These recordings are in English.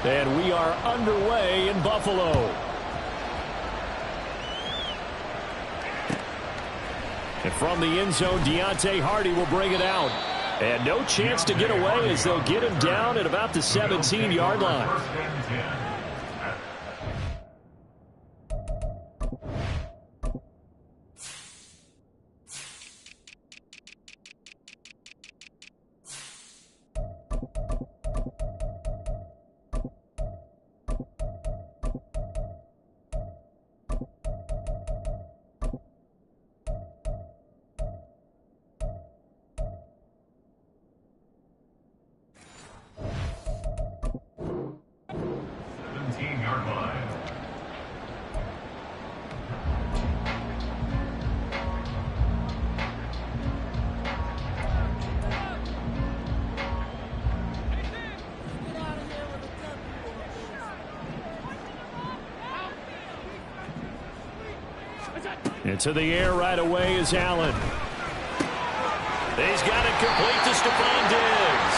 And we are underway in Buffalo. And from the end zone, Deontay Hardy will bring it out. And no chance to get away as they'll get him down at about the 17-yard line. Into the air right away is Allen. He's got it complete to Stephon Diggs.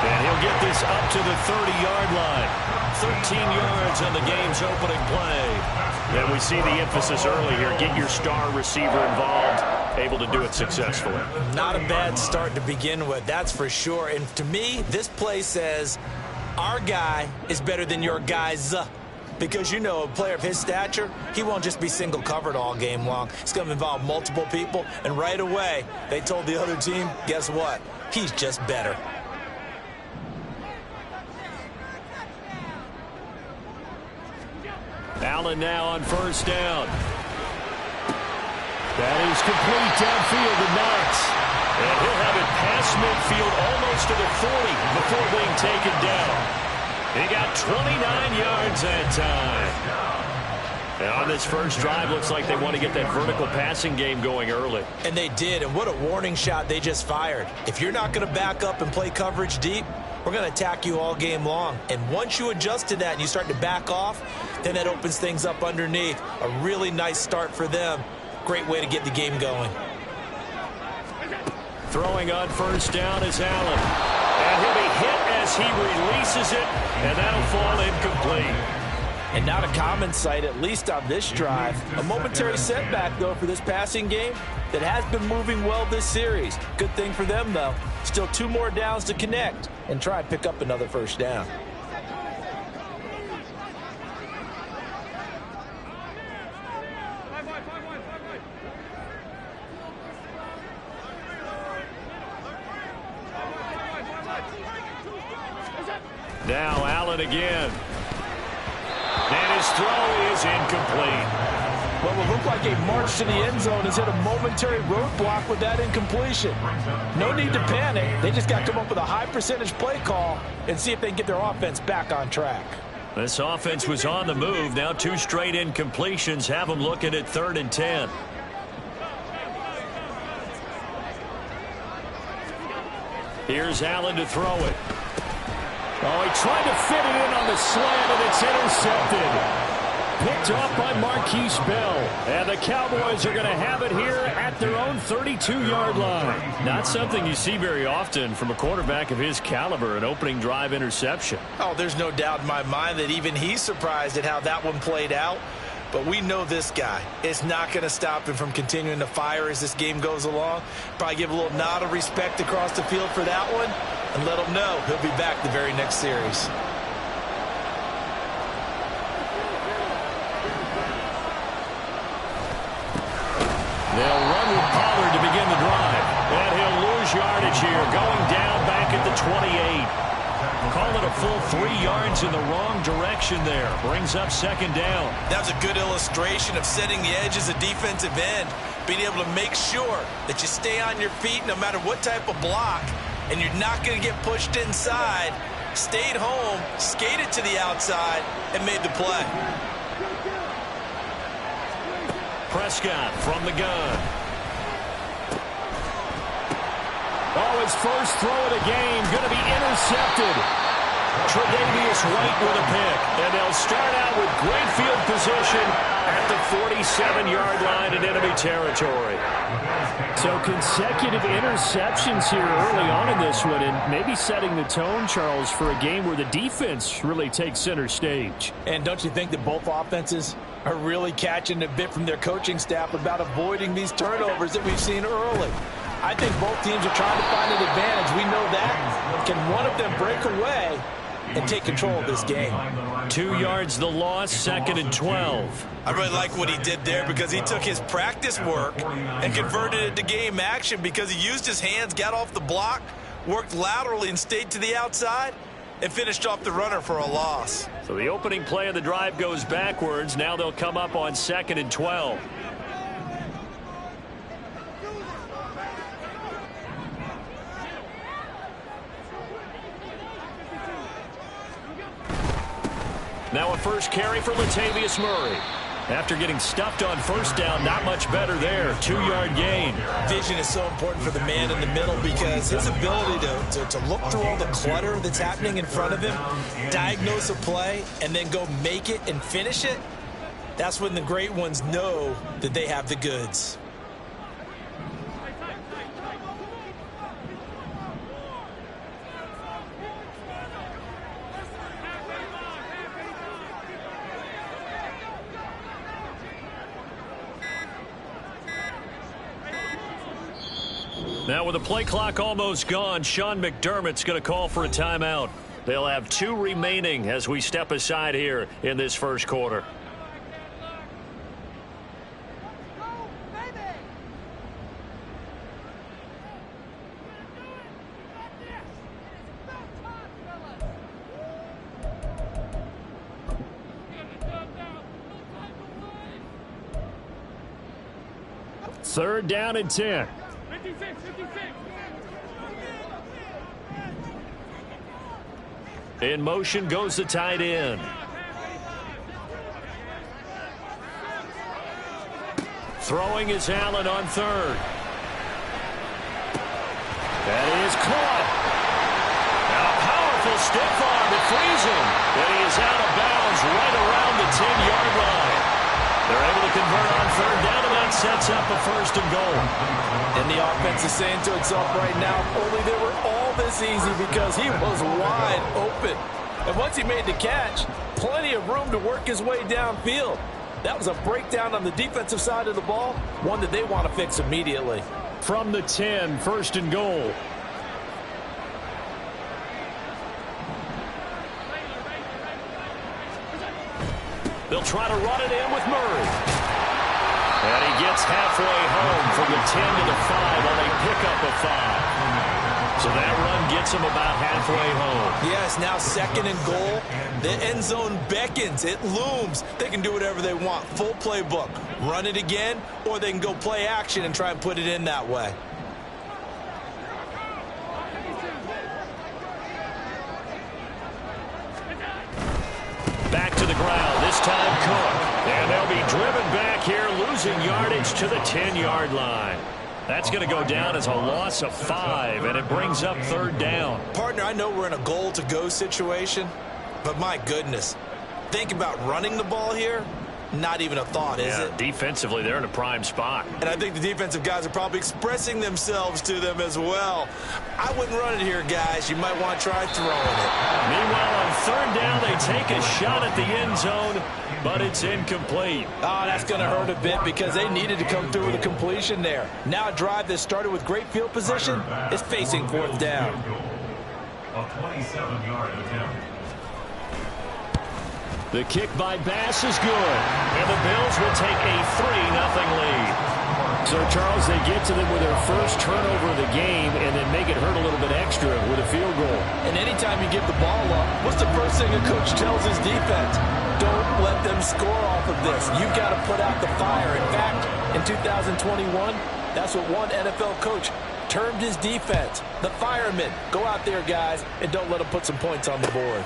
And he'll get this up to the 30-yard line. 13 yards on the game's opening play. And we see the emphasis early here. Get your star receiver involved. Able to do it successfully. Not a bad start to begin with, that's for sure. And to me, this play says our guy is better than your guys. Because, you know, a player of his stature, he won't just be single covered all game long. It's going to involve multiple people. And right away, they told the other team, guess what? He's just better. Allen now on first down. That is complete downfield to Knox. And he'll have it past midfield almost to the 40 before being taken down. He got 29 yards that time. And on this first drive, looks like they want to get that vertical passing game going early. And they did, and what a warning shot they just fired. If you're not going to back up and play coverage deep, we're going to attack you all game long. And once you adjust to that and you start to back off, then that opens things up underneath. A really nice start for them. Great way to get the game going. Throwing on first down is Allen. And he'll be hit as he releases it, and that'll fall incomplete. And not a common sight, at least on this drive. A momentary setback, though, for this passing game that has been moving well this series. Good thing for them, though. Still 2 more downs to connect and try and pick up another first down. Now Allen again. And his throw is incomplete. What will look like a march to the end zone has hit a momentary roadblock with that incompletion. No need to panic. They just got to come up with a high percentage play call and see if they can get their offense back on track. This offense was on the move. Now 2 straight incompletions have them looking at 3rd and 10. Here's Allen to throw it. Oh, he tried to fit it in on the slant, and it's intercepted. Picked off by Marquise Bell. And the Cowboys are going to have it here at their own 32-yard line. Not something you see very often from a quarterback of his caliber, an opening drive interception. Oh, there's no doubt in my mind that even he's surprised at how that one played out. But we know this guy is not going to stop him from continuing to fire as this game goes along. Probably give a little nod of respect across the field for that one and let him know he'll be back the very next series. They'll run with Pollard to begin the drive. And he'll lose yardage here, going down back at the 28. Call it a full 3 yards in the wrong direction there. Brings up 2nd down. That was a good illustration of setting the edge as a defensive end. Being able to make sure that you stay on your feet no matter what type of block, and you're not going to get pushed inside. Stayed home, skated to the outside, and made the play. Prescott from the gun. Oh, his first throw of the game going to be intercepted. Tre'Davious White with a pick. And they'll start out with great field position at the 47-yard line in enemy territory. So consecutive interceptions here early on in this one, and maybe setting the tone, Charles, for a game where the defense really takes center stage. And don't you think that both offenses are really catching a bit from their coaching staff about avoiding these turnovers that we've seen early? I think both teams are trying to find an advantage. We know that. Can one of them break away and take control of this game? 2 yards the loss, 2nd and 12. I really like what he did there because he took his practice work and converted it to game action because he used his hands, got off the block, worked laterally and stayed to the outside, and finished off the runner for a loss. So the opening play of the drive goes backwards. Now they'll come up on 2nd and 12. Now a first carry for Latavius Murray. After getting stuffed on first down, not much better there. 2-yard gain. Vision is so important for the man in the middle because his ability to look through all the clutter that's happening in front of him, diagnose a play, and then go make it and finish it, that's when the great ones know that they have the goods. Now with the play clock almost gone, Sean McDermott's going to call for a timeout. They'll have 2 remaining as we step aside here in this first quarter. Third down and 10. In motion goes the tight end. Throwing is Allen on third. That is caught. Now a powerful stiff arm that frees him. And he is out of bounds right around the 10-yard line. They're able to convert on third down, and that sets up a 1st and goal. And the offense is saying to itself right now, only they were all this easy because he was wide open. And once he made the catch, plenty of room to work his way downfield. That was a breakdown on the defensive side of the ball, one that they want to fix immediately. From the 10, 1st and goal. They'll try to run it in with Murray. And he gets halfway home from the 10 to the 5 on a pickup of 5. So that run gets him about halfway home. Yes, now 2nd and goal. The end zone beckons. It looms. They can do whatever they want. Full playbook. Run it again, or they can go play action and try and put it in that way. Back to the ground, this time Cook. And they'll be driven back here, losing yardage to the 10-yard line. That's going to go down as a loss of 5, and it brings up 3rd down. Partner, I know we're in a goal-to-go situation, but my goodness, think about running the ball here. Not even a thought, is it? Defensively, they're in a prime spot. And I think the defensive guys are probably expressing themselves to them as well. I wouldn't run it here, guys. You might want to try throwing it. Meanwhile, on 3rd down, they take a shot at the end zone, but it's incomplete. Oh, that's going to hurt a bit because they needed to come through with a completion there. Now a drive that started with great field position is facing 4th down. A 27-yard attempt. The kick by Bass is good, and the Bills will take a 3-0 lead. So, Charles, they get to them with their first turnover of the game and then make it hurt a little bit extra with a field goal. And anytime you give the ball up, what's the first thing a coach tells his defense? Don't let them score off of this. You've got to put out the fire. In fact, in 2021, that's what one NFL coach termed his defense. The firemen. Go out there, guys, and don't let them put some points on the board.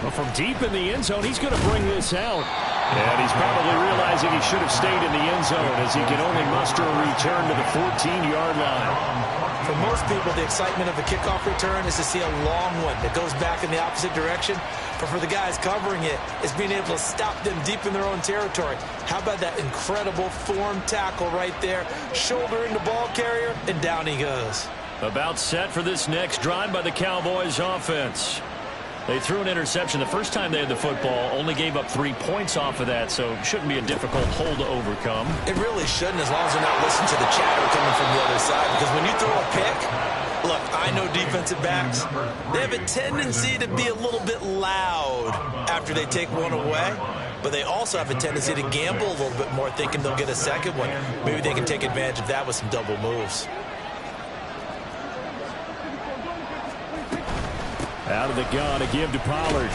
Well, from deep in the end zone, he's going to bring this out. And he's probably realizing he should have stayed in the end zone as he can only muster a return to the 14-yard line. For most people, the excitement of a kickoff return is to see a long one that goes back in the opposite direction. But for the guys covering it, it's being able to stop them deep in their own territory. How about that incredible form tackle right there? Shoulder in the ball carrier, and down he goes. About set for this next drive by the Cowboys offense. They threw an interception the first time they had the football, only gave up 3 points off of that, so it shouldn't be a difficult hole to overcome. It really shouldn't, as long as they're not listening to the chatter coming from the other side, because when you throw a pick, look, I know defensive backs, they have a tendency to be a little bit loud after they take one away, but they also have a tendency to gamble a little bit more, thinking they'll get a second one. Maybe they can take advantage of that with some double moves. Out of the gun, a give to Pollard.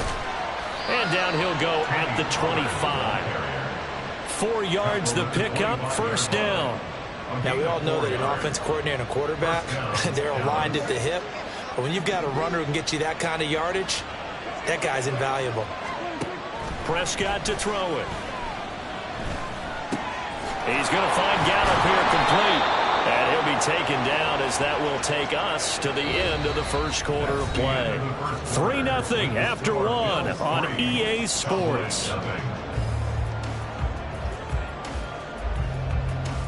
And down he'll go at the 25. 4 yards the pickup, first down. Now, we all know that an offense coordinator and a quarterback, they're aligned at the hip. But when you've got a runner who can get you that kind of yardage, that guy's invaluable. Prescott to throw it. He's going to find Gallup here complete. And he'll be taken down as that will take us to the end of the first quarter of play. 3-0 after 1 on EA Sports.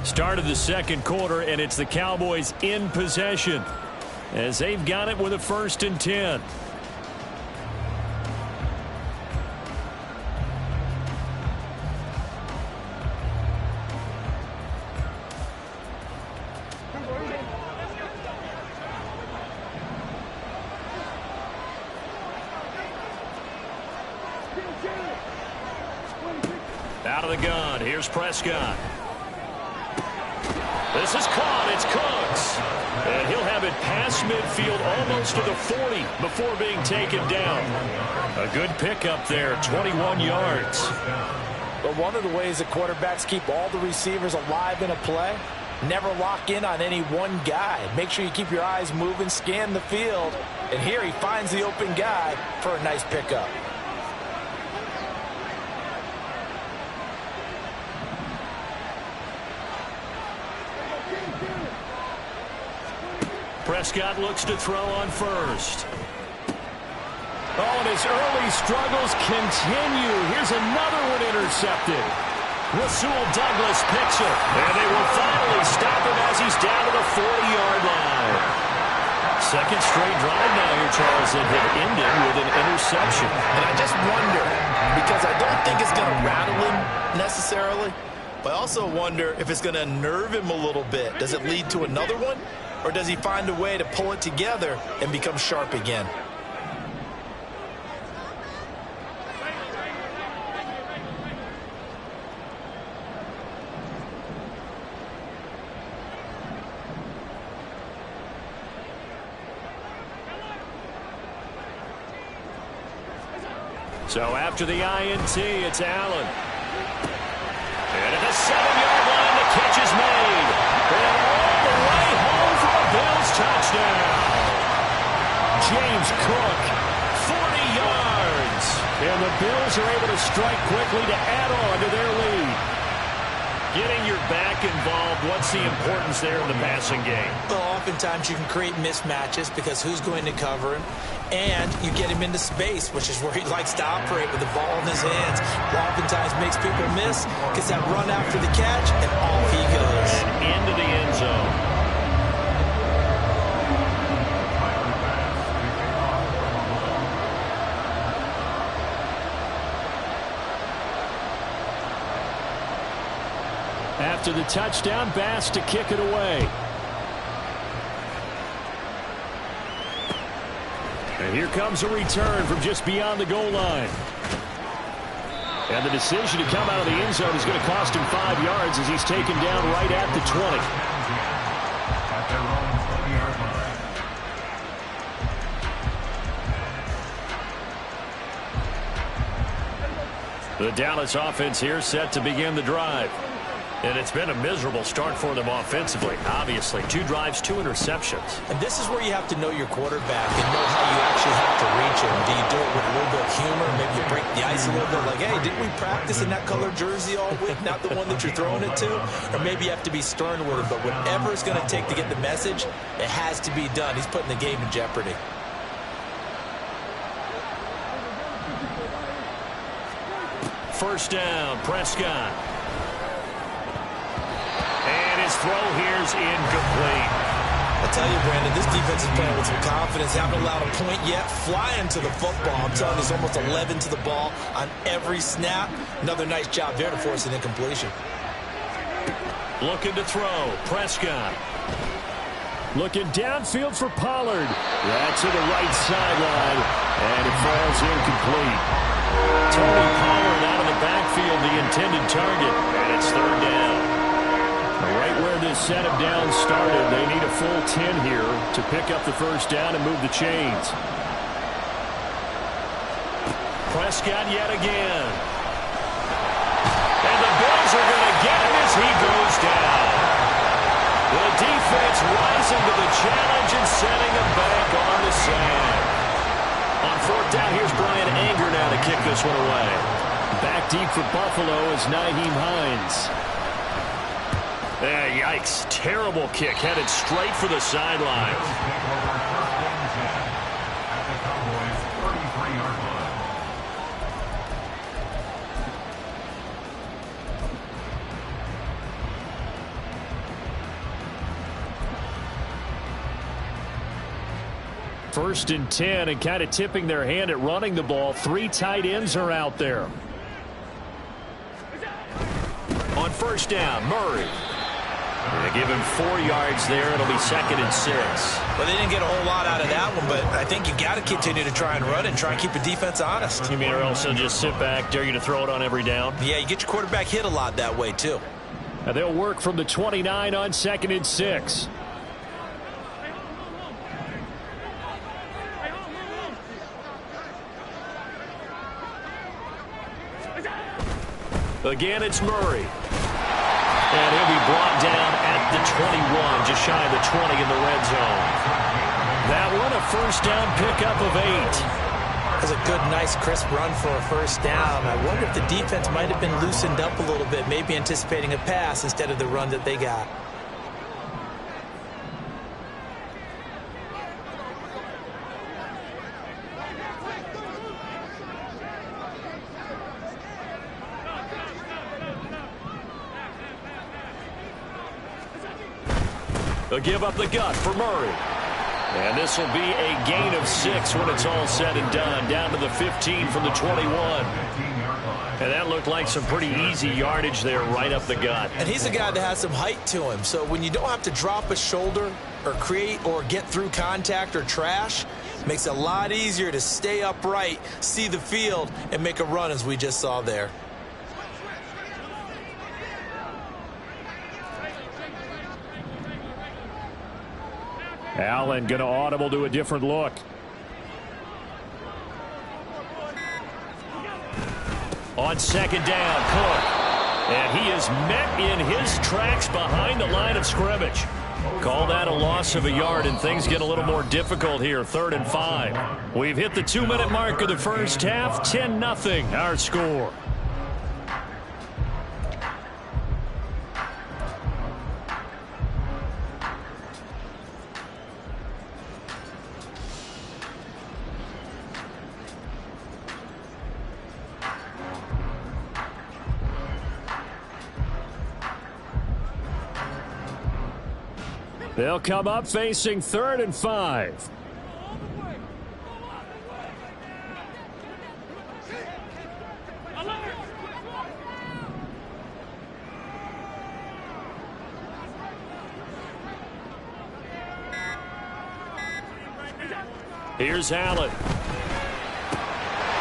Start of the second quarter, and it's the Cowboys in possession as they've got it with a 1st and 10. Out of the gun, here's Prescott. This is caught, it's Cooks. And he'll have it past midfield almost to the 40 before being taken down. A good pickup there, 21 yards. But one of the ways that quarterbacks keep all the receivers alive in a play, never lock in on any one guy. Make sure you keep your eyes moving, scan the field. And here he finds the open guy for a nice pickup. Prescott looks to throw on first. Oh, and his early struggles continue. Here's another one intercepted. Rasul Douglas picks it. And they will finally stop him as he's down to the 40-yard line. Second straight drive now here, Charles, that have ended with an interception. And I just wonder, because I don't think it's going to rattle him necessarily, but I also wonder if it's going to nerve him a little bit. Does it lead to another one? Or does he find a way to pull it together and become sharp again? So after the INT, it's Allen. And at the 7-yard line, the catch is made. And all the way home for a Bills touchdown. James Cook, 40 yards. And the Bills are able to strike quickly to add on to their lead. Getting your back involved, what's the importance there in the passing game? Well, oftentimes you can create mismatches because who's going to cover him? And you get him into space, which is where he likes to operate with the ball in his hands. Oftentimes makes people miss, gets that run after the catch, and off he goes. And into the end zone. After the touchdown, Bass to kick it away. And here comes a return from just beyond the goal line. And the decision to come out of the end zone is going to cost him 5 yards as he's taken down right at the 20. The Dallas offense here set to begin the drive. And it's been a miserable start for them offensively. Obviously, 2 drives, 2 interceptions. And this is where you have to know your quarterback and know how you actually have to reach him. Do you do it with a little bit of humor. Maybe you break the ice a little bit, like, hey, didn't we practice in that color jersey all week, not the one that you're throwing it to? Or maybe you have to be stern with him, but whatever it's going to take to get the message, it has to be done. He's putting the game in jeopardy. First down, Prescott. And his throw here's incomplete. I tell you, Brandon, this defense is playing with some confidence. Haven't allowed a point yet. Flying to the football. I'm telling you, there's almost 11 to the ball on every snap. Another nice job there to force an incompletion. Looking to throw, Prescott. Looking downfield for Pollard. That's to the right sideline, and it falls incomplete. Tony Pollard out of the backfield, the intended target, and it's third down. Right where this set of downs started, they need a full 10 here to pick up the first down and move the chains. Prescott yet again. And the Bills are going to get him as he goes down. The defense rising to the challenge and setting him back on the sand. On fourth down, here's Brian Anger now to kick this one away. Back deep for Buffalo is Nyheim Hines. Yikes. Terrible kick headed straight for the sideline. First and 10, and kind of tipping their hand at running the ball. 3 tight ends are out there. On first down, Murray. They give him 4 yards there. It'll be second and 6. Well, they didn't get a whole lot out of that one, but I think you got to continue to try and run it and try and keep the defense honest. You mean or else they'll just sit back, dare you to throw it on every down? Yeah, you get your quarterback hit a lot that way, too. And they'll work from the 29 on second and 6. Again, it's Murray. And he'll be brought down at the 21, just shy of the 20 in the red zone. That one, a first down pickup of 8. That's a good, nice, crisp run for a first down. I wonder if the defense might have been loosened up a little bit, maybe anticipating a pass instead of the run that they got. A give up the gut for Murray. And this will be a gain of 6 when it's all said and done. Down to the 15 from the 21. And that looked like some pretty easy yardage there right up the gut. And he's a guy that has some height to him. So when you don't have to drop a shoulder or create or get through contact or trash, makes it a lot easier to stay upright, see the field, and make a run as we just saw there. Allen going to audible to a different look. On second down, Cook. And he is met in his tracks behind the line of scrimmage. Call that a loss of a yard, and things get a little more difficult here. 3rd and 5. We've hit the 2-minute mark of the first half. 10-0 our score. They'll come up facing 3rd and 5. Here's Allen.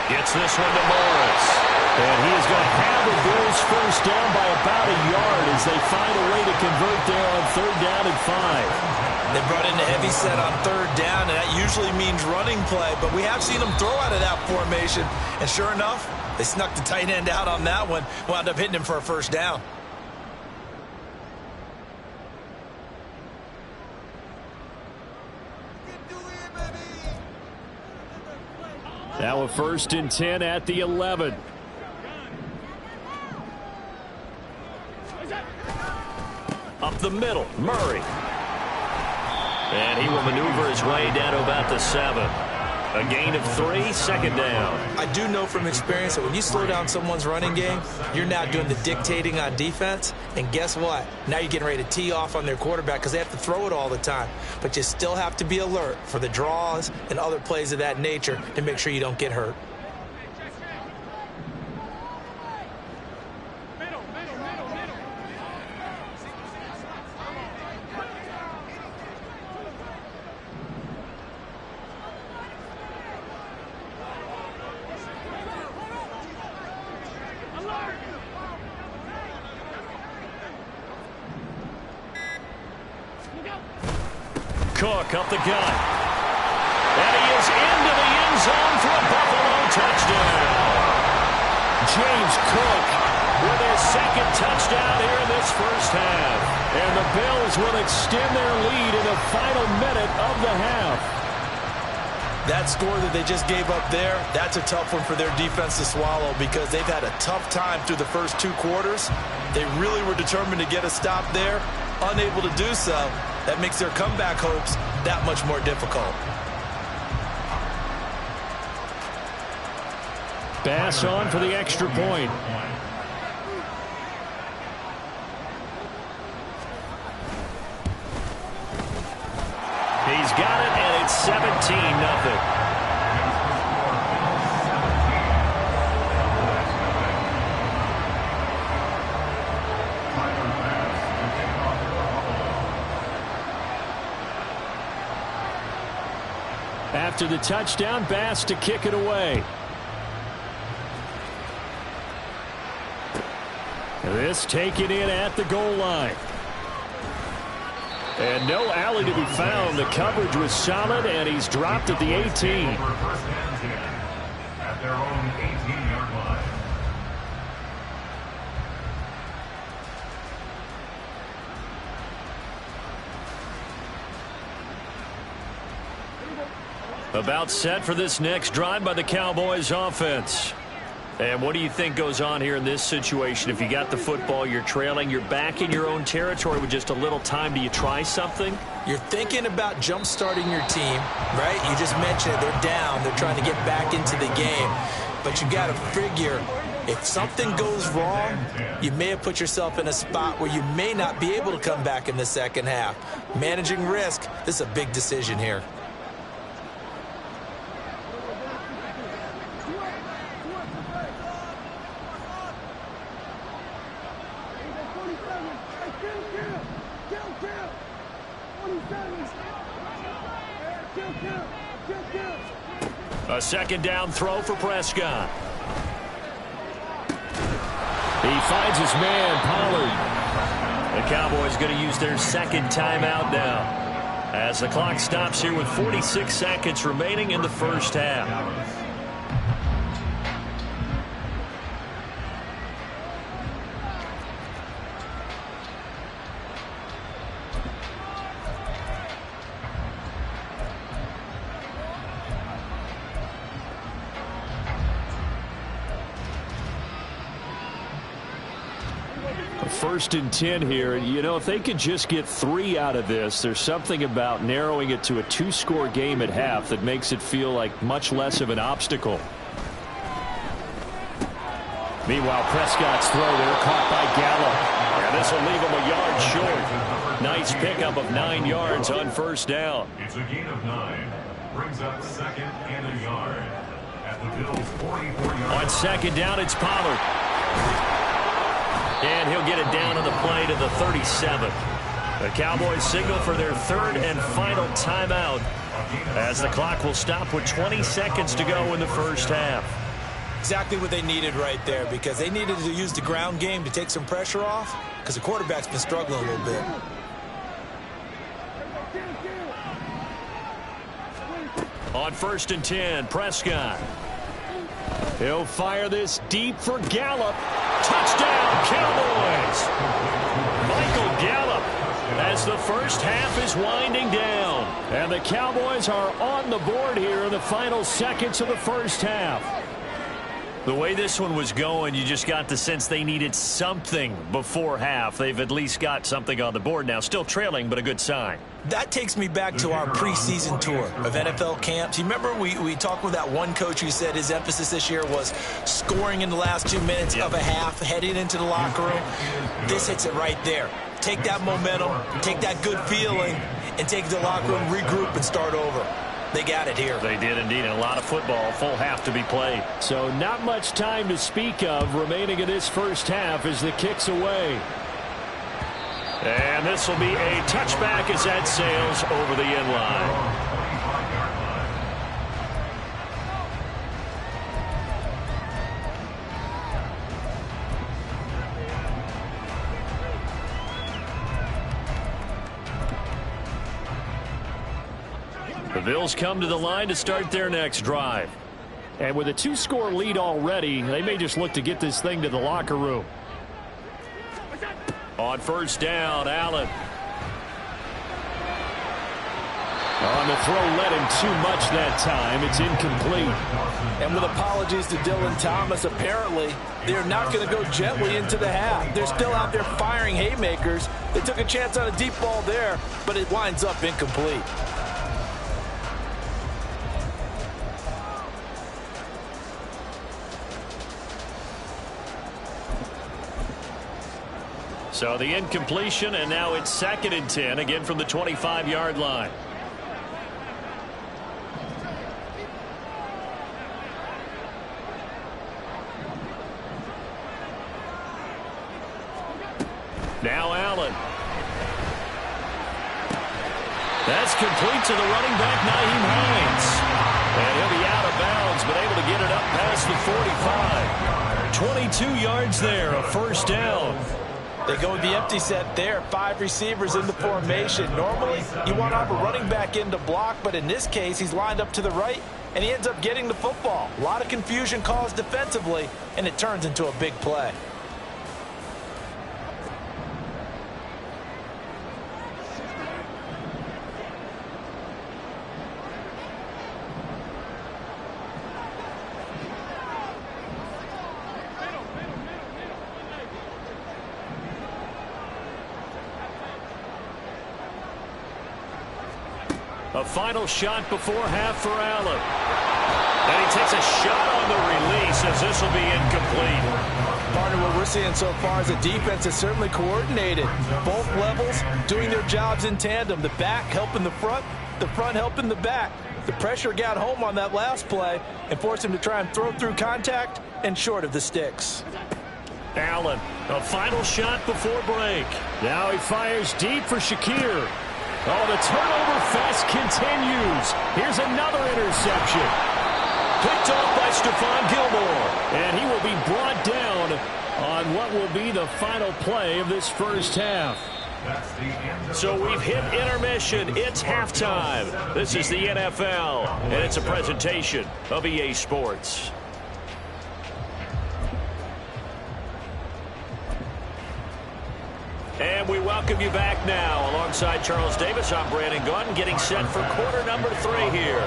Gets this one to Morris. And he is going to have the Bills first down by about a yard as they find a way to convert there on 3rd down and 5. They brought in a heavy set on 3rd down, and that usually means running play. But we have seen them throw out of that formation. And sure enough, they snuck the tight end out on that one. Wound up hitting him for a first down. Now a 1st and 10 at the 11. Up the middle, Murray. And he will maneuver his way down to about the 7. A gain of 3, 2nd down. I do know from experience that when you slow down someone's running game, you're now doing the dictating on defense. And guess what? Now you're getting ready to tee off on their quarterback because they have to throw it all the time. But you still have to be alert for the draws and other plays of that nature to make sure you don't get hurt. Cook up the gut. And he is into the end zone for a Buffalo touchdown. James Cook with his 2nd touchdown here in this 1st half. And the Bills will extend their lead in the final minute of the half. That score that they just gave up there, that's a tough one for their defense to swallow because they've had a tough time through the first 2 quarters. They really were determined to get a stop there, unable to do so. That makes their comeback hopes that much more difficult. Bass on for the extra point. He's got it, and it's 17-0. After the touchdown, Bass to kick it away. This taken in at the goal line. And no alley to be found. The coverage was solid, and he's dropped at the 18. At their own 18-yard line. About set for this next drive by the Cowboys offense. And what do you think goes on here in this situation? If you got the football, you're trailing, you're back in your own territory with just a little time. Do you try something? You're thinking about jump-starting your team, right? You just mentioned it. They're down. They're trying to get back into the game. But you got to figure if something goes wrong, you may have put yourself in a spot where you may not be able to come back in the 2nd half. Managing risk, this is a big decision here. A 2nd down throw for Prescott. He finds his man, Pollard. The Cowboys going to use their 2nd timeout now as the clock stops here with 46 seconds remaining in the 1st half. First and 10 here. You know, if they could just get 3 out of this, there's something about narrowing it to a 2-score game at half that makes it feel like much less of an obstacle. Meanwhile, Prescott's throw there caught by Gallup. And this will leave him a yard short. Nice pickup of 9 yards on 1st down. It's a gain of 9. Brings up 2nd and a yard. At the Bills' 44-yard line. On 2nd down, it's Pollard. And he'll get it down on the play to the 37. The Cowboys signal for their 3rd and final timeout as the clock will stop with 20 seconds to go in the 1st half. Exactly what they needed right there because they needed to use the ground game to take some pressure off because the quarterback's been struggling a little bit. On 1st and 10, Prescott. He'll fire this deep for Gallup. Touchdown, Cowboys! Michael Gallup as the first half is winding down. And the Cowboys are on the board here in the final seconds of the first half. The way this one was going, you just got the sense they needed something before half. They've at least got something on the board now. Still trailing, but a good sign. That takes me back to our preseason tour of NFL camps. You remember we talked with that one coach who said his emphasis this year was scoring in the last 2 minutes of a half, heading into the locker room. This hits it right there. Take that momentum, take that good feeling, and take it to the locker room, regroup, and start over. They got it here. They did indeed, and a lot of football, full half to be played. So not much time to speak of remaining in this first half as the kick's away. And this will be a touchback as that sails over the end line. The Bills come to the line to start their next drive. And with a 2-score lead already, they may just look to get this thing to the locker room. On first down, Allen. On the throw, led him too much that time. It's incomplete. And with apologies to Dylan Thomas, apparently they're not going to go gently into the half. They're still out there firing haymakers. They took a chance on a deep ball there, but it winds up incomplete. So the incompletion, and now it's 2nd and 10, again from the 25-yard line. Now Allen. That's complete to the running back, Nyheim Hines. And he'll be out of bounds, but able to get it up past the 45. 22 yards there, a first down. They go with the empty set there. 5 receivers in the formation. Normally, you want to have a running back in to block, but in this case, he's lined up to the right, and he ends up getting the football. A lot of confusion caused defensively, and it turns into a big play. A final shot before half for Allen. And he takes a shot on the release as this will be incomplete. Partner, what we're seeing so far is the defense is certainly coordinated. Both levels doing their jobs in tandem. The back helping the front helping the back. The pressure got home on that last play and forced him to try and throw through contact and short of the sticks. Allen, a final shot before break. Now he fires deep for Shakir. Oh, the turnover fest continues. Here's another interception. Picked off by Stephon Gilmore. And he will be brought down on what will be the final play of this first half. So we've hit intermission. It's halftime. This is the NFL, and it's a presentation of EA Sports. And we welcome you back now. Alongside Charles Davis, I'm Brandon Gaudin, getting set for quarter number 3 here.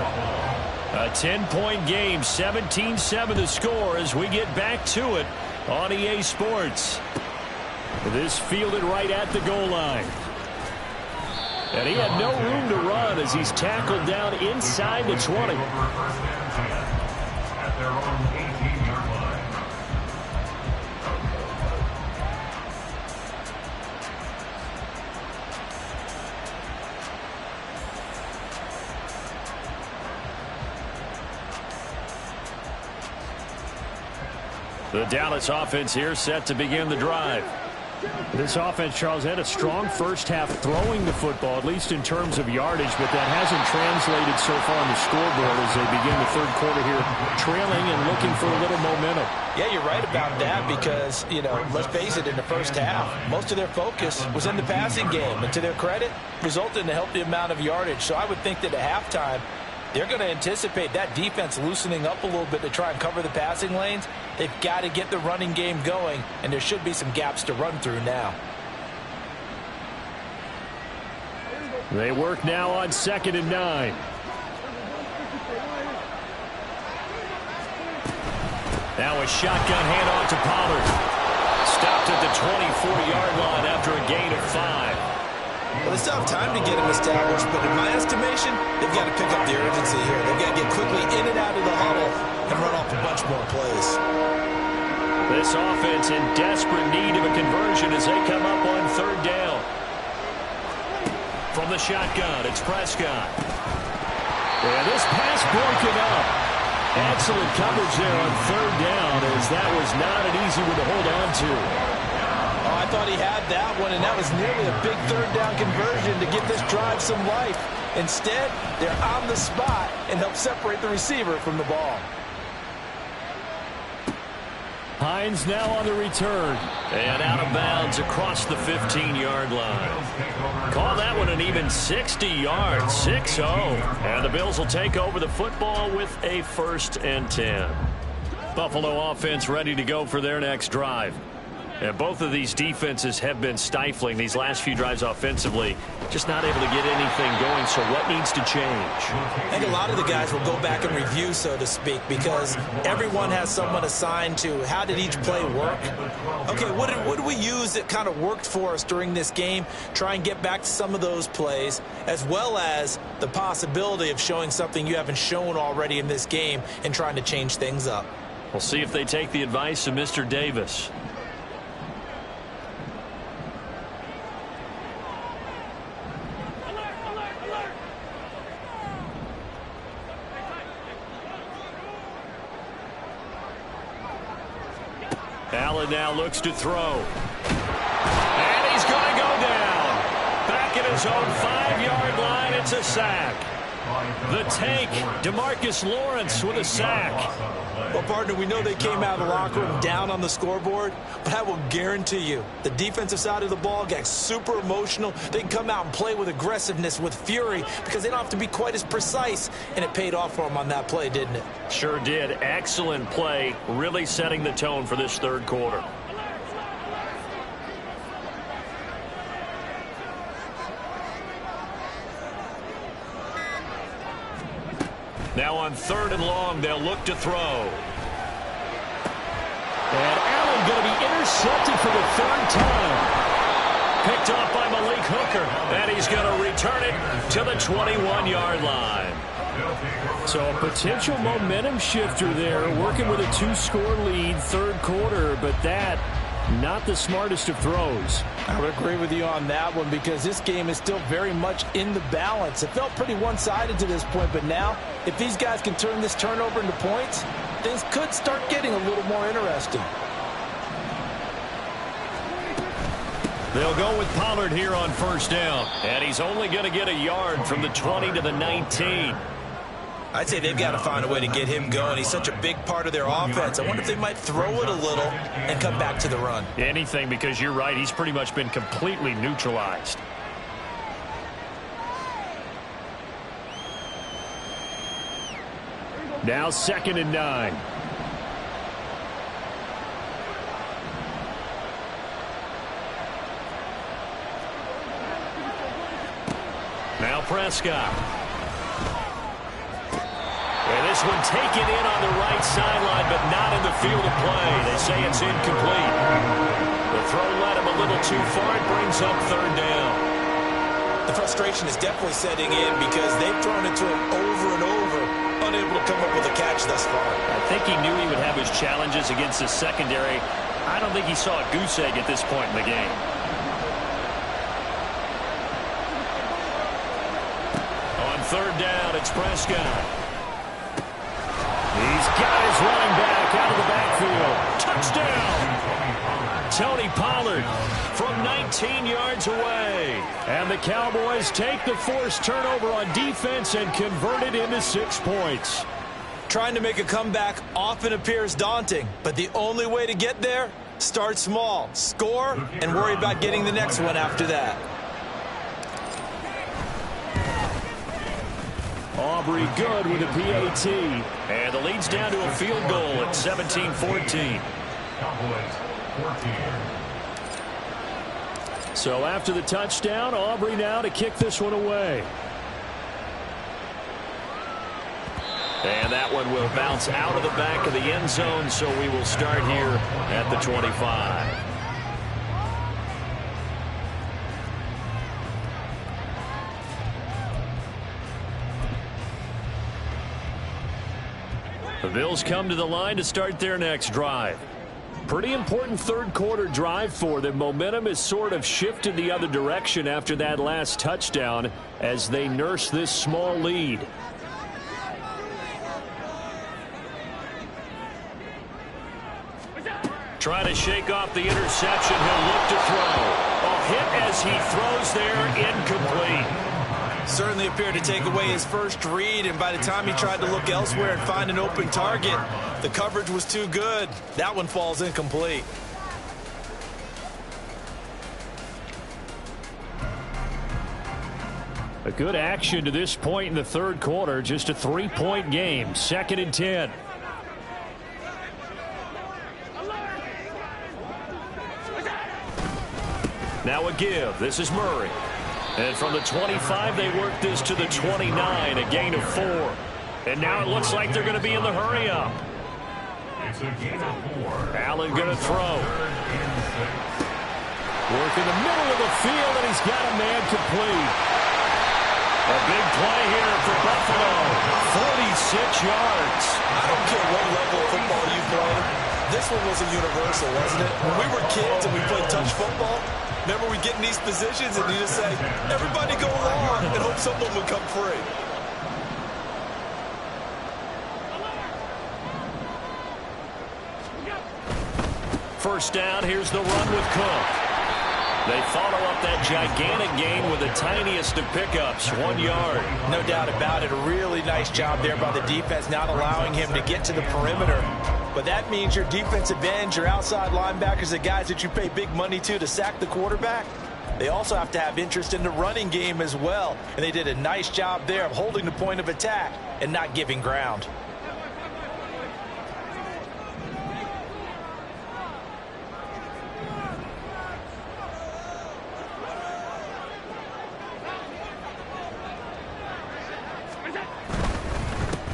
A 10-point game, 17-7 the score as we get back to it on EA Sports. This fielded right at the goal line. And he had no room to run as he's tackled down inside the 20. At their own 18-yard line. The Dallas offense here set to begin the drive. This offense, Charles, had a strong first half throwing the football, at least in terms of yardage, but that hasn't translated so far on the scoreboard as they begin the third quarter here, trailing and looking for a little momentum. Yeah, you're right about that because, let's face it, in the first half, most of their focus was in the passing game, and to their credit, resulted in a healthy amount of yardage. So I would think that at halftime, they're going to anticipate that defense loosening up a little bit to try and cover the passing lanes. They've got to get the running game going, and there should be some gaps to run through now. They work now on 2nd and 9. Now a shotgun handoff to Pollard. Stopped at the 24-yard line after a gain of 5. Well, they still have time to get him established, but in my estimation, they've got to pick up the urgency here. They've got to get quickly in and out of the huddle and run off a bunch more plays. This offense in desperate need of a conversion as they come up on 3rd down. From the shotgun, it's Prescott. And this pass broken up. Excellent coverage there on 3rd down, as that was not an easy one to hold on to. Oh, I thought he had that one, and that was nearly a big 3rd down conversion to give this drive some life. Instead, they're on the spot and help separate the receiver from the ball. Hines now on the return. And out of bounds across the 15-yard line. Call that one an even 60 yards, 6-0. And the Bills will take over the football with a 1st and 10. Buffalo offense ready to go for their next drive. And both of these defenses have been stifling these last few drives offensively. Just not able to get anything going, so what needs to change? I think a lot of the guys will go back and review, so to speak, because everyone has someone assigned to how did each play work. Okay, what did we use that kind of worked for us during this game? Try and get back to some of those plays, as well as the possibility of showing something you haven't shown already in this game and trying to change things up. We'll see if they take the advice of Mr. Davis. Allen now looks to throw. And he's going to go down. Back at his own 5-yard line, it's a sack. The tank, DeMarcus Lawrence with a sack. Well, partner, we know they came out of the locker room down on the scoreboard, but I will guarantee you the defensive side of the ball gets super emotional. They can come out and play with aggressiveness, with fury, because they don't have to be quite as precise, and it paid off for them on that play, didn't it? Sure did. Excellent play, really setting the tone for this 3rd quarter. Now on 3rd and long, they'll look to throw. And Allen going to be intercepted for the 3rd time. Picked off by Malik Hooker. And he's going to return it to the 21-yard line. So a potential momentum shifter there, working with a 2-score lead, 3rd quarter, but that not the smartest of throws. I would agree with you on that one, because this game is still very much in the balance. It felt pretty one-sided to this point, but now if these guys can turn this turnover into points, things could start getting a little more interesting. They'll go with Pollard here on 1st down. And he's only going to get a yard from the 20 to the 19. I'd say they've got to find a way to get him going. He's such a big part of their offense. I wonder if they might throw it a little and come back to the run. Anything, because you're right. He's pretty much been completely neutralized. Now 2nd and 9. Now Prescott. And this one taken in on the right sideline, but not in the field of play. They say it's incomplete. The throw led him a little too far. It brings up 3rd down. The frustration is definitely setting in, because they've thrown it to him over and over, unable to come up with a catch thus far. I think he knew he would have his challenges against the secondary. I don't think he saw a goose egg at this point in the game. On 3rd down, it's Prescott. He's got his running back out of the backfield. Touchdown! Tony Pollard from 19 yards away. And the Cowboys take the forced turnover on defense and convert it into 6 points. Trying to make a comeback often appears daunting, but the only way to get there, start small, score, and worry about getting the next one after that. Aubrey good with a PAT. And the lead's down to a field goal at 17-14. Cowboys 14. So after the touchdown, Aubrey now to kick this one away. And that one will bounce out of the back of the end zone, so we will start here at the 25. The Bills come to the line to start their next drive. Pretty important third quarter drive for them. Momentum has sort of shifted the other direction after that last touchdown as they nurse this small lead. Trying to shake off the interception. He'll look to throw. A hit as he throws there, incomplete. Certainly appeared to take away his first read, and by the time he tried to look elsewhere and find an open target, the coverage was too good. That one falls incomplete. A good action to this point in the third quarter. Just a 3-point game. 2nd and 10. Now a give. This is Murray. And from the 25, they work this to the 29, a gain of 4. And now it looks like they're going to be in the hurry-up. It's a gain of 4. Allen going to throw. Work in the middle of the field, and he's got a man complete. A big play here for Buffalo. 46 yards. I don't care what level of football you play. This one was a universal, wasn't it? When we were kids and we played touch football, remember we get in these positions and you just say, everybody go along and hope someone would come free. First down, here's the run with Cook. They follow up that gigantic gain with the tiniest of pickups, 1 yard. No doubt about it. A really nice job there by the defense, not allowing him to get to the perimeter. But that means your defensive ends, your outside linebackers, the guys that you pay big money to sack the quarterback, they also have to have interest in the running game as well. And they did a nice job there of holding the point of attack and not giving ground.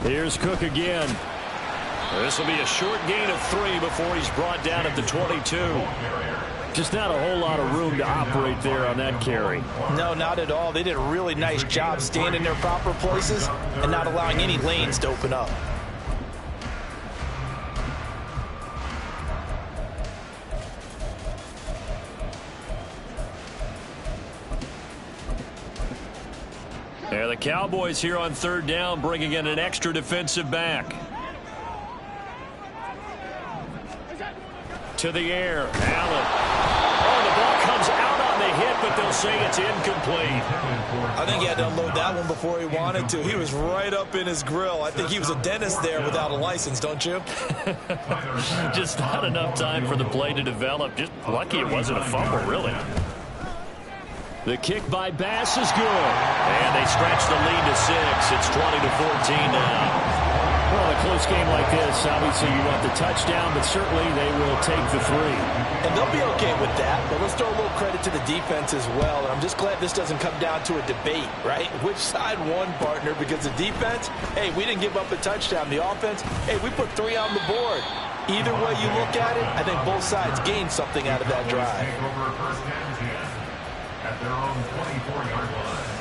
Here's Cook again. This will be a short gain of 3 before he's brought down at the 22. Just not a whole lot of room to operate there on that carry. No, not at all. They did a really nice job staying in their proper places and not allowing any lanes to open up. Yeah, the Cowboys here on third down bringing in an extra defensive back. To the air, Allen. Oh, the ball comes out on the hit, but they'll say it's incomplete. I think he had to unload that one before he wanted to. He was right up in his grill. I think he was a dentist there without a license, don't you? Just not enough time for the play to develop. Just lucky it wasn't a fumble, really. The kick by Bass is good. And they stretch the lead to 6. It's 20-14 now. Well, a close game like this, obviously you want the touchdown, but certainly they will take the 3. And they'll be okay with that, but let's throw a little credit to the defense as well. And I'm just glad this doesn't come down to a debate, right? Which side won, partner? Because the defense, hey, we didn't give up a touchdown. The offense, hey, we put 3 on the board. Either way you look at it, I think both sides gained something out of that drive. Over first and 10 at their own 24-yard line.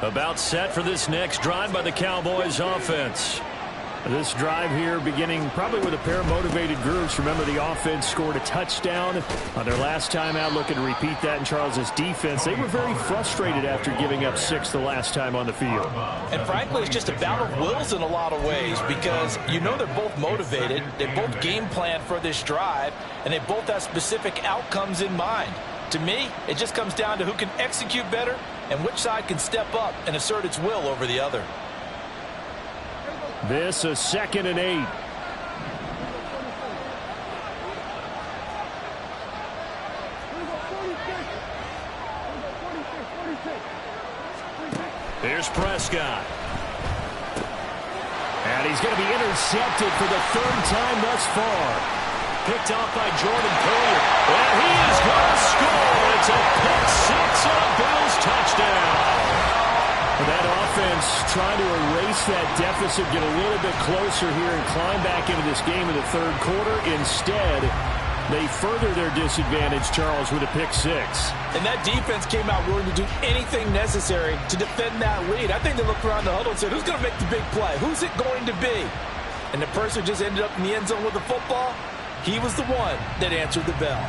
About set for this next drive by the Cowboys offense. This drive here beginning probably with a pair of motivated groups. Remember, the offense scored a touchdown on their last time out, looking to repeat that in Charles's defense. They were very frustrated after giving up 6 the last time on the field. And frankly, it's just a battle of wills in a lot of ways because you know they're both motivated. They both game plan for this drive, and they both have specific outcomes in mind. To me, it just comes down to who can execute better and which side can step up and assert its will over the other. This a 2nd and 8. Here's Prescott. he's going to be intercepted for the third time thus far. Picked off by Jordan Poyer. And he is going to score. It's a pick six and a Bills touchdown. That offense trying to erase that deficit, get a little bit closer here and climb back into this game in the third quarter. Instead, they further their disadvantage, Charles, with a pick six. And that defense came out willing to do anything necessary to defend that lead. I think they looked around the huddle and said, who's going to make the big play? Who's it going to be? And the person who just ended up in the end zone with the football, he was the one that answered the bell.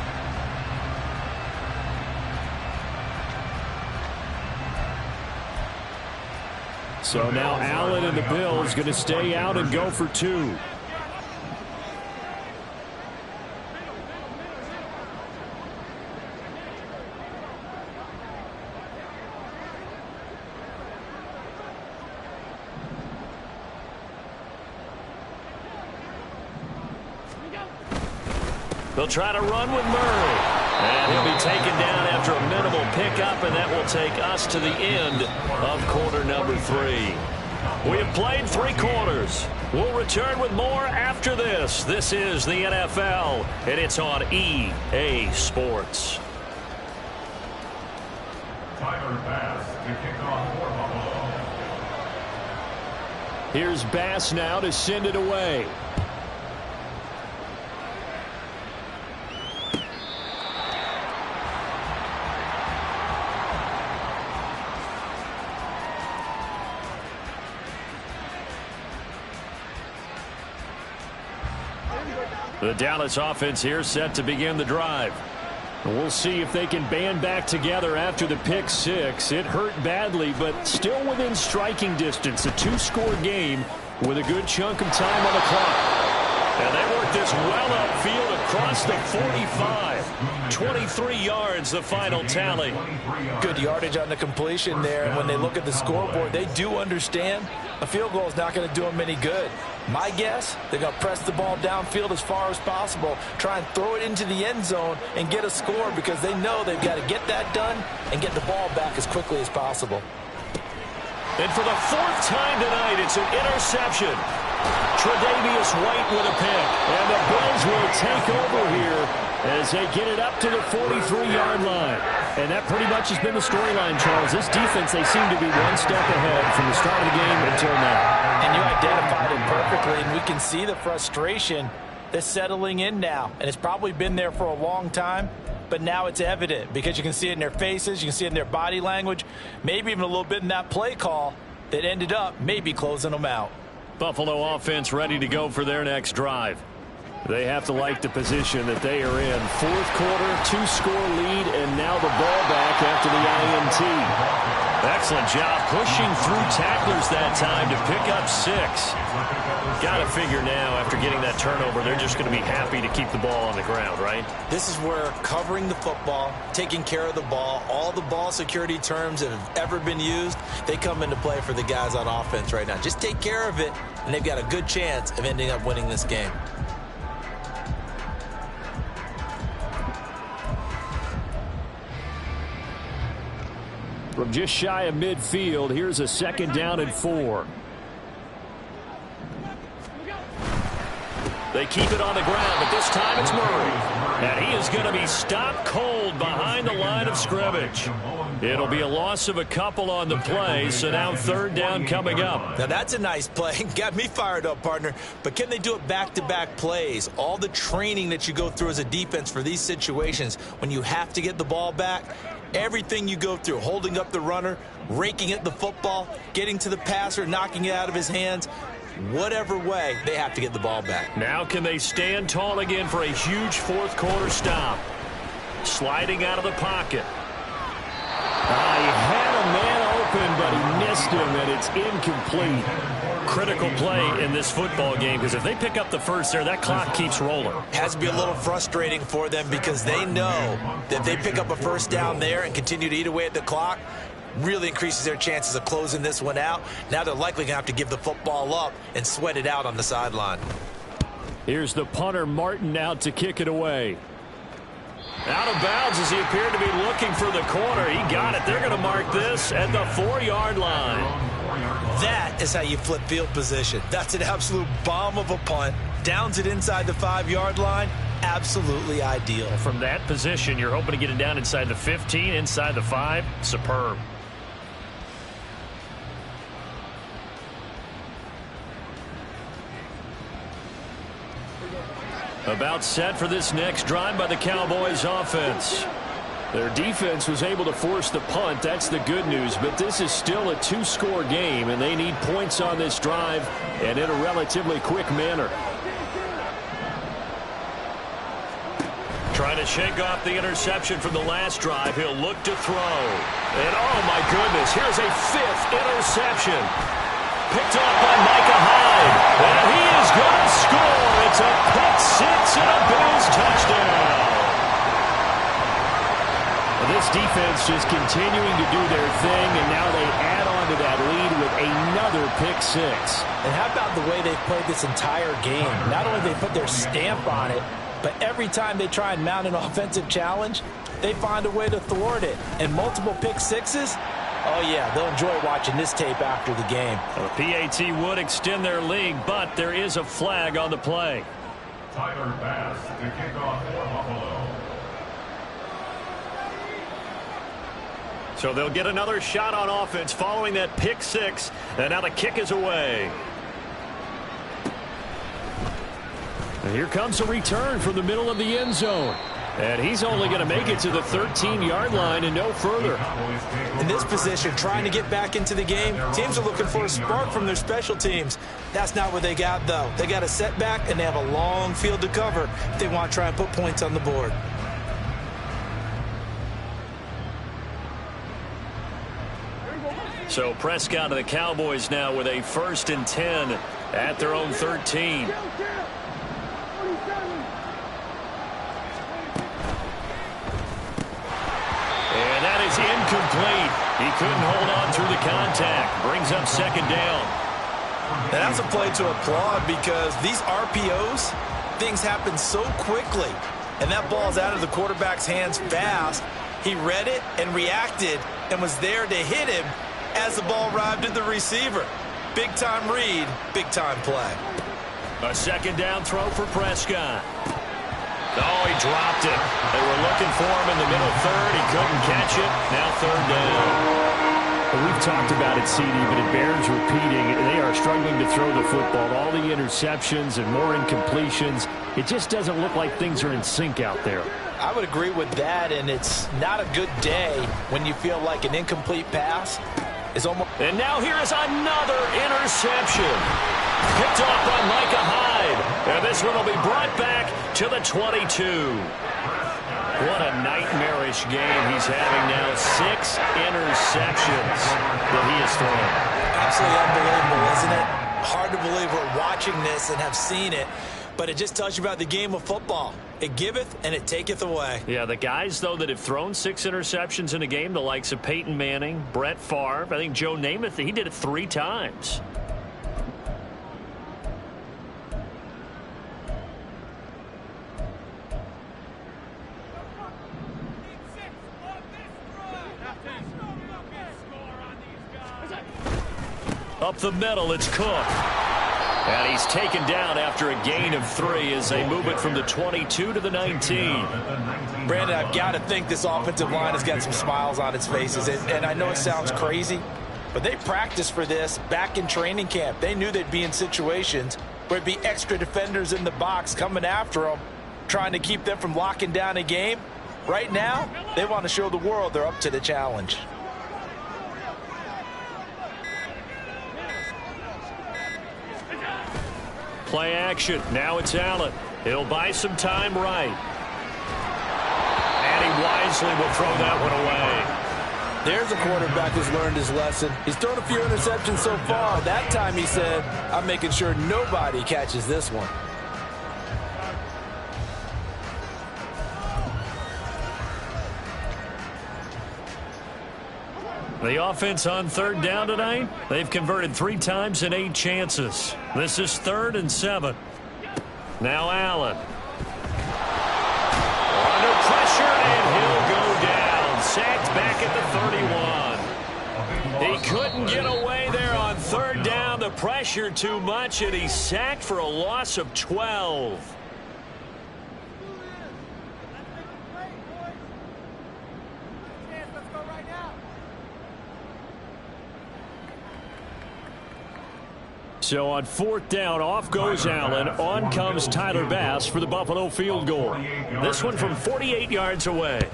So now Allen and the Bills going to stay out and go for two. They'll try to run with Murray. And he'll be taken down after a minimal pickup, and that will take us to the end of quarter number 3. We have played 3 quarters. We'll return with more after this. This is the NFL, and it's on EA Sports. Tyler Bass to kick off for Buffalo. Here's Bass now to send it away. The Dallas offense here set to begin the drive. We'll see if they can band back together after the pick six. It hurt badly, but still within striking distance. A 2-score game with a good chunk of time on the clock. And they work this well upfield across the 45. 23 yards, the final tally. Good yardage on the completion there. And when they look at the scoreboard, they do understand a field goal is not going to do them any good. My guess, they're going to press the ball downfield as far as possible, try and throw it into the end zone and get a score because they know they've got to get that done and get the ball back as quickly as possible. And for the 4th time tonight, it's an interception. Tre'Davious White with a pick. And the Bills will take over here as they get it up to the 43-yard line. And that pretty much has been the storyline, Charles. This defense, they seem to be one step ahead from the start of the game until now. And you identified it perfectly, and we can see the frustration that's settling in now. And it's probably been there for a long time, but now it's evident because you can see it in their faces, you can see it in their body language, maybe even a little bit in that play call that ended up maybe closing them out. Buffalo offense ready to go for their next drive. They have to like the position that they are in. 4th quarter, 2-score lead, and now the ball back after the INT. Excellent job pushing through tacklers that time to pick up 6. Got to figure now, after getting that turnover, they're just going to be happy to keep the ball on the ground, right? This is where covering the football, taking care of the ball, all the ball security terms that have ever been used, they come into play for the guys on offense right now. Just take care of it, and they've got a good chance of ending up winning this game. From just shy of midfield, here's a 2nd down and 4. They keep it on the ground, but this time it's Murray. And he is going to be stopped cold behind the line of scrimmage. It'll be a loss of a couple on the play, so now 3rd down coming up. Now that's a nice play. Got me fired up, partner. But can they do it back-to-back plays? All the training that you go through as a defense for these situations, when you have to get the ball back, everything you go through, holding up the runner, raking at the football, getting to the passer, knocking it out of his hands, whatever way, they have to get the ball back. Now can they stand tall again for a huge 4th quarter stop? Sliding out of the pocket. He had a man open, but he missed him, and it's incomplete. Critical play in this football game, because if they pick up the first there, that clock keeps rolling. Has to be a little frustrating for them because they know that if they pick up a 1st down there and continue to eat away at the clock, really increases their chances of closing this one out. Now they're likely going to have to give the football up and sweat it out on the sideline. Here's the punter, Martin, out to kick it away. Out of bounds as he appeared to be looking for the corner. He got it. They're going to mark this at the 4-yard line. That is how you flip field position. That's an absolute bomb of a punt. Downs it inside the 5-yard line. Absolutely ideal. From that position, you're hoping to get it down inside the 15, inside the 5. Superb. About set for this next drive by the Cowboys offense. Their defense was able to force the punt. That's the good news. But this is still a 2-score game, and they need points on this drive and in a relatively quick manner. Trying to shake off the interception from the last drive. He'll look to throw. And, oh, my goodness, here's a 5th interception. Picked off by Micah Hyde. And he is going to score. It's a pick-6 and a Bills touchdown. This defense just continuing to do their thing, and now they add on to that lead with another pick-6. And how about the way they've played this entire game? Not only they put their stamp on it, but every time they try and mount an offensive challenge, they find a way to thwart it. And multiple pick-6s, oh, yeah, they'll enjoy watching this tape after the game. The PAT would extend their lead, but there is a flag on the play. Tyler Bass to kick off for Buffalo. So they'll get another shot on offense following that pick-6, and now the kick is away. And here comes a return from the middle of the end zone. And he's only going to make it to the 13-yard line and no further. In this position, trying to get back into the game, teams are looking for a spark from their special teams. That's not what they got, though. They got a setback, and they have a long field to cover if they want to try and put points on the board. So Prescott and the Cowboys now with a 1st and 10 at their own 13. And that is incomplete. He couldn't hold on through the contact. Brings up 2nd down. Now that's a play to applaud because these RPOs, things happen so quickly. And that ball's out of the quarterback's hands fast. He read it and reacted and was there to hit him as the ball arrived at the receiver. Big-time read, big-time play. A 2nd down throw for Prescott. Oh, he dropped it. They were looking for him in the middle 3rd. He couldn't catch it. Now 3rd down. Well, we've talked about it, CD, but it bears repeating. They are struggling to throw the football. All the interceptions and more incompletions. It just doesn't look like things are in sync out there. I would agree with that, and it's not a good day when you feel like an incomplete pass is almost... And now here is another interception. Picked off by Micah Hyde. And this one will be brought back to the 22. What a nightmarish game he's having now. 6 interceptions that he has thrown. Absolutely unbelievable, isn't it? Hard to believe we're watching this and have seen it, but it just tells you about the game of football. It giveth and it taketh away. Yeah, the guys, though, that have thrown 6 interceptions in a game, the likes of Peyton Manning, Brett Favre, I think Joe Namath, he did it 3 times. Up the middle, it's Cook. And he's taken down after a gain of 3 as they move it from the 22 to the 19. Brandon, I've got to think this offensive line has got some smiles on its faces. And I know it sounds crazy, but they practiced for this back in training camp. They knew they'd be in situations where there'd be extra defenders in the box coming after them, trying to keep them from locking down a game. Right now, they want to show the world they're up to the challenge. Play action. Now it's Allen. He'll buy some time right. And he wisely will throw that one away. There's a quarterback who's learned his lesson. He's thrown a few interceptions so far. That time he said, I'm making sure nobody catches this one. The offense on 3rd down tonight, they've converted 3 times in 8 chances. This is 3rd and 7. Now Allen. Under pressure, pressure too much, and he's sacked for a loss of 12. So on 4th down, off goes Allen. On comes Tyler Bass for the Buffalo field goal. This one from 48 yards away.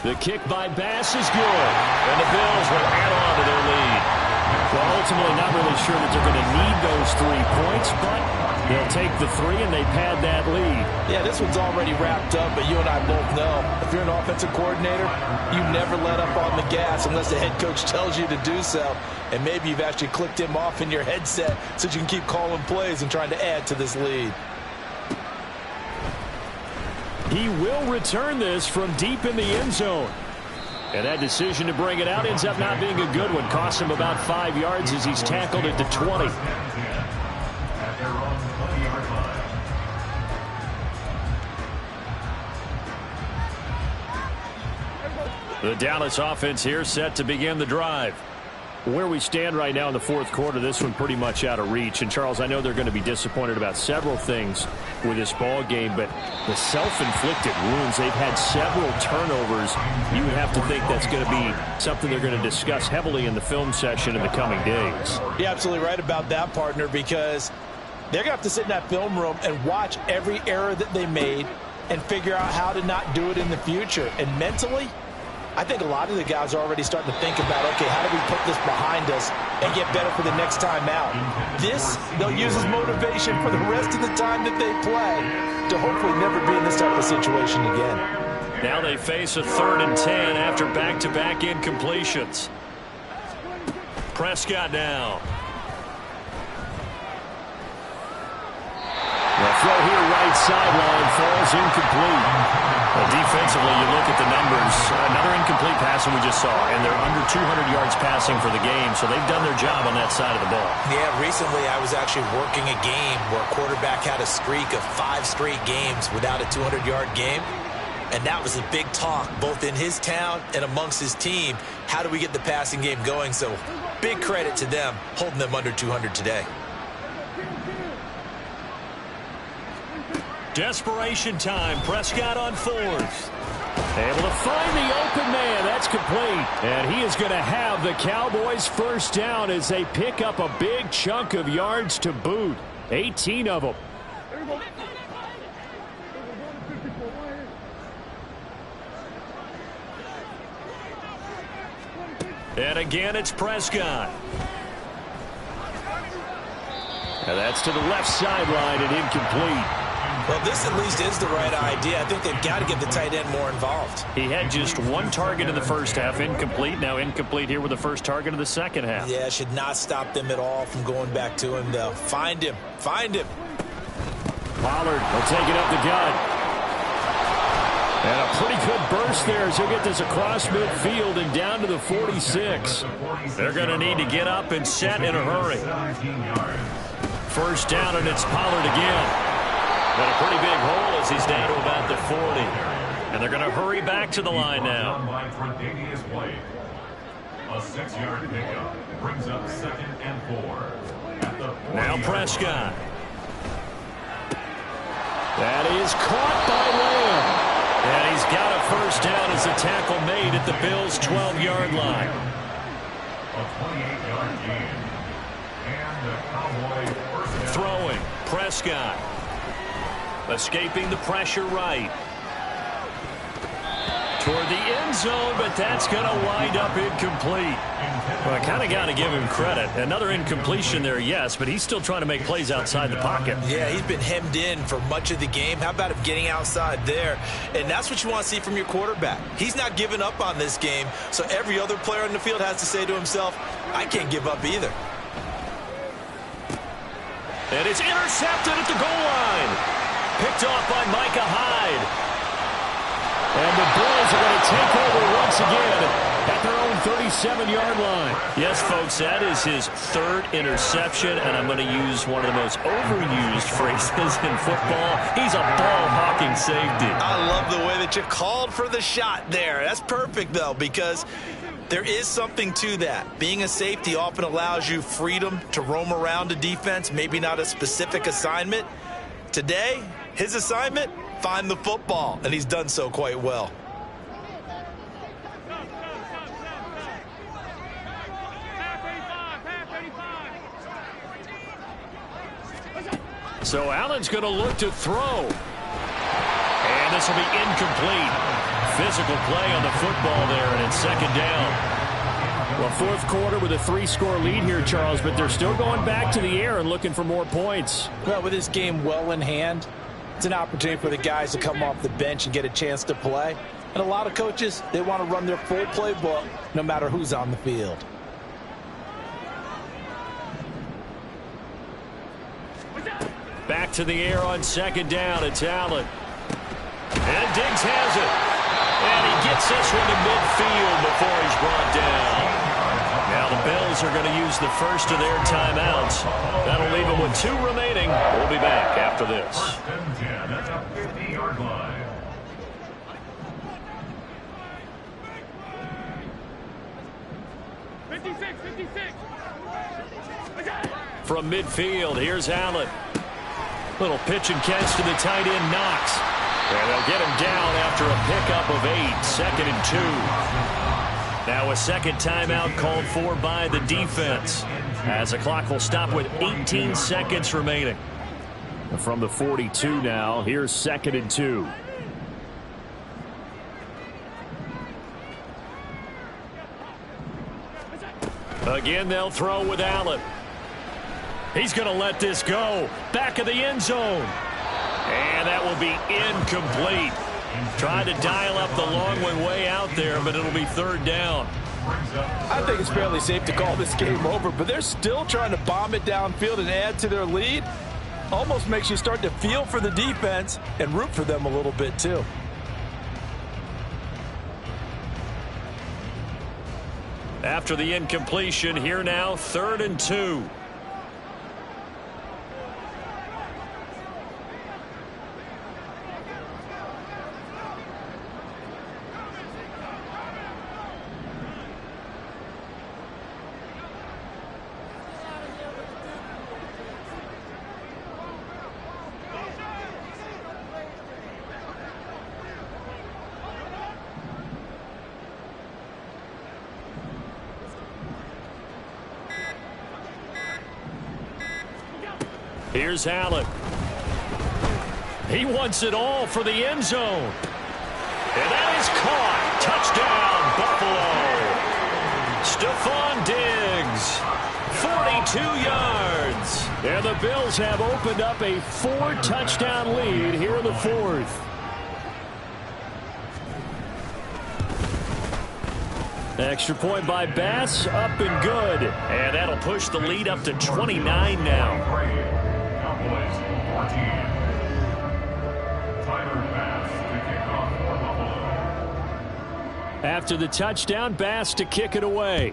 The kick by Bass is good. And the Bills will add on to their lead. Well, ultimately not really sure that they're going to need those 3 points, but they'll take the 3 and they pad that lead. Yeah, this one's already wrapped up, but you and I both know if you're an offensive coordinator, you never let up on the gas unless the head coach tells you to do so. And maybe you've actually clicked him off in your headset so you can keep calling plays and trying to add to this lead. He will return this from deep in the end zone. And that decision to bring it out ends up not being a good one. Costs him about 5 yards as he's tackled at the 20. At their own 20-yard line. The Dallas offense here set to begin the drive. Where we stand right now in the 4th quarter, this one pretty much out of reach. And, Charles, I know they're going to be disappointed about several things with this ball game, but the self-inflicted wounds, they've had several turnovers. You would have to think that's going to be something they're going to discuss heavily in the film session in the coming days. You're absolutely right about that, partner, because they're going to have to sit in that film room and watch every error that they made and figure out how to not do it in the future. And mentally, I think a lot of the guys are already starting to think about, okay, how do we put this behind us and get better for the next time out? This, they'll use as motivation for the rest of the time that they play to hopefully never be in this type of situation again. Now they face a 3rd and 10 after back-to-back incompletions. Prescott now. The throw here right sideline falls incomplete. Well, defensively, you look at the numbers. Another incomplete pass that we just saw, and they're under 200 yards passing for the game, so they've done their job on that side of the ball. Yeah, recently I was actually working a game where a quarterback had a streak of 5 straight games without a 200-yard game, and that was a big talk both in his town and amongst his team. How do we get the passing game going? So big credit to them holding them under 200 today. Desperation time. Prescott on 4th. Able to find the open man. That's complete. And he is going to have the Cowboys first down as they pick up a big chunk of yards to boot. 18 of them. And again, it's Prescott. And that's to the left sideline and incomplete. Well, this at least is the right idea. I think they've got to get the tight end more involved. He had just 1 target in the first half, incomplete. Now incomplete here with the first target of the second half. Yeah, should not stop them at all from going back to him, though. Find him. Find him. Pollard will take it up the gut. And a pretty good burst there as he'll get this across midfield and down to the 46. They're going to need to get up and set in a hurry. First down, and it's Pollard again. But a pretty big hole as he's down to about the 40. And they're going to hurry back to the line now. A 6-yard pickup brings up 2nd and 4. At the now Prescott. That is caught by Lamb. And he's got a first down as the tackle made at the Bills' 12-yard line. A 28-yard gain. And the Cowboy first down. Throwing. Prescott. Escaping the pressure right. Toward the end zone, but that's going to wind up incomplete. Well, I kind of got to give him credit. Another incompletion there, yes, but he's still trying to make plays outside the pocket. Yeah, he's been hemmed in for much of the game. How about him getting outside there? And that's what you want to see from your quarterback. He's not giving up on this game, so every other player on the field has to say to himself, I can't give up either. And it's intercepted at the goal line. Picked off by Micah Hyde. And the Bills are going to take over once again at their own 37-yard line. Yes, folks, that is his third interception, and I'm going to use one of the most overused phrases in football. He's a ball-hawking safety. I love the way that you called for the shot there. That's perfect, though, because there is something to that. Being a safety often allows you freedom to roam around a defense, maybe not a specific assignment. Today, his assignment, find the football, and he's done so quite well. So Allen's going to look to throw. And this will be incomplete. Physical play on the football there, and it's second down. Well, fourth quarter with a 3-score lead here, Charles, but they're still going back to the air and looking for more points. Well, with this game well in hand, it's an opportunity for the guys to come off the bench and get a chance to play. And a lot of coaches, they want to run their full playbook no matter who's on the field. Back to the air on second down. It's Allen. And Diggs has it. And he gets this one to midfield before he's brought down. Now the Bills are going to use the first of their timeouts. That'll leave them with 2 remaining. We'll be back after this. First and 10 at the 50-yard line. From midfield, here's Allen. Little pitch and catch to the tight end, Knox. And they'll get him down after a pickup of 8, second and 2. Now a second timeout called for by the defense, as the clock will stop with 18 seconds remaining. From the 42 now, here's second and 2. Again, they'll throw with Allen. He's going to let this go. Back of the end zone. And that will be incomplete. Tried to dial up the long one way out there, but it'll be third down. I think it's fairly safe to call this game over, but they're still trying to bomb it downfield and add to their lead. Almost makes you start to feel for the defense and root for them a little bit too. After the incompletion, here now, third and 2. Here's Allen. He wants it all for the end zone. And that is caught. Touchdown, Buffalo. Stephon Diggs, 42 yards. And the Bills have opened up a 4-touchdown lead here in the fourth. Extra point by Bass, up and good. And that'll push the lead up to 29 now. Cowboys 14. Tyler Bass to kick off for Buffalo. After the touchdown, Bass to kick it away.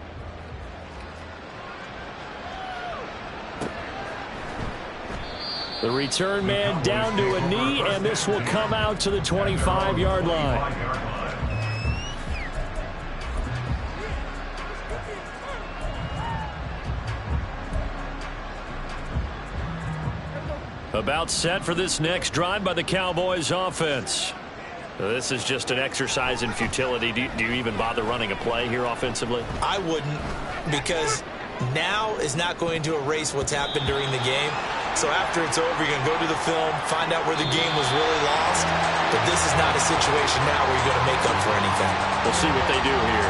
The return man down to a knee, and this will come out to the 25-yard line. About set for this next drive by the Cowboys offense. This is just an exercise in futility. Do you even bother running a play here offensively? I wouldn't, because now is not going to erase what's happened during the game. So after it's over, you're going to go to the film, find out where the game was really lost. But this is not a situation now where you're going to make up for anything. We'll see what they do here.